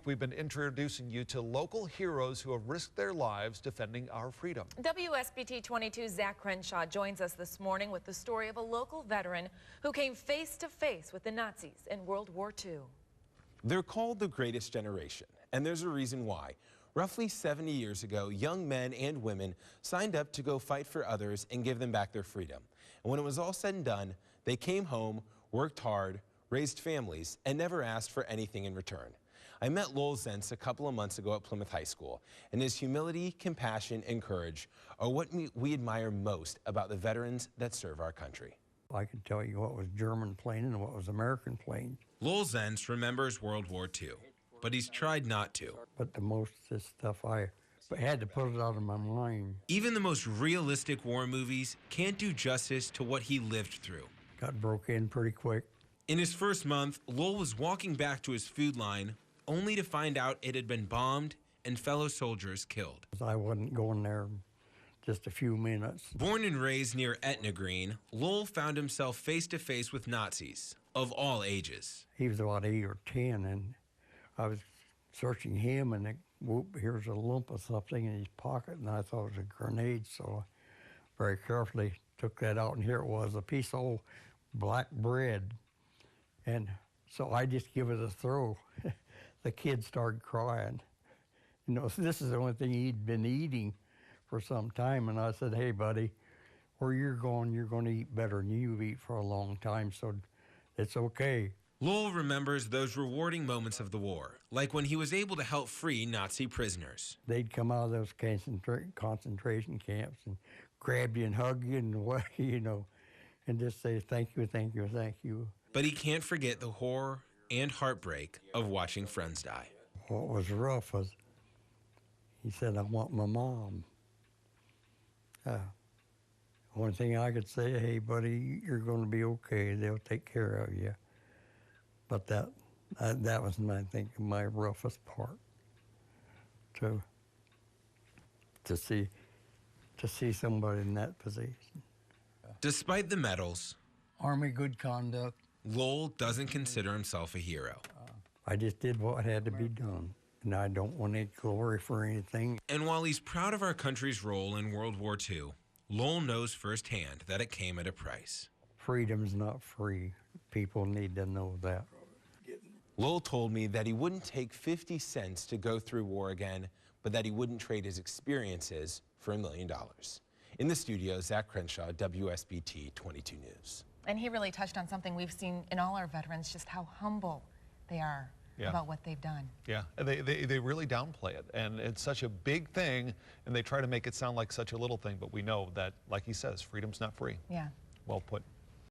we've been introducing you to local heroes who have risked their lives defending our freedom. WSBT 22's Zach Crenshaw joins us this morning with the story of a local veteran who came face to face with the Nazis in World War II. They're called the greatest generation, and there's a reason why. Roughly 70 years ago, young men and women signed up to go fight for others and give them back their freedom. And when it was all said and done, they came home, worked hard, raised families, and never asked for anything in return. I met Lowell Zentz a couple of months ago at Plymouth High School, and his humility, compassion, and courage are what we admire most about the veterans that serve our country. I can tell you what was German plane and what was American plane. Lowell Zentz remembers World War II, but he's tried not to. But the most of this stuff, I had to put it out of my mind. Even the most realistic war movies can't do justice to what he lived through. Got broke in pretty quick. In his first month, Lowell was walking back to his food line only to find out it had been bombed and fellow soldiers killed. I wasn't going there just a few minutes. Born and raised near Etna Green, Lowell found himself face to face with Nazis of all ages. He was about 8 or 10, and I was searching him, and whoop, here's a lump of something in his pocket, and I thought it was a grenade, so I very carefully took that out, and here it was, a piece of old black bread. And so I just give it a throw. The kid started crying. You know, this is the only thing he'd been eating for some time. And I said, hey, buddy, where you're going to eat better than you've eaten for a long time, so it's okay. Lowell remembers those rewarding moments of the war, like when he was able to help free Nazi prisoners. They'd come out of those concentration camps and grab you and hug you and, you know, and just say, thank you, thank you, thank you. But he can't forget the horror and heartbreak of watching friends die. What was rough was, he said, I want my mom. One thing I could say, hey, buddy, you're going to be okay. They'll take care of you. But that was, I think, my roughest part, to see somebody in that position. Despite the medals, Army good conduct. Lowell doesn't consider himself a hero. I just did what had to be done, and I don't want any glory for anything. And while he's proud of our country's role in World War II, Lowell knows firsthand that it came at a price. Freedom's not free. People need to know that. Lowell told me that he wouldn't take 50 cents to go through war again, but that he wouldn't trade his experiences for $1 million. In the studio, Zach Crenshaw, WSBT 22 News. And he really touched on something we've seen in all our veterans, just how humble they are about what they've done. Yeah, they really downplay it, and it's such a big thing, and they try to make it sound like such a little thing, but we know that, like he says, freedom's not free. Yeah. Well put.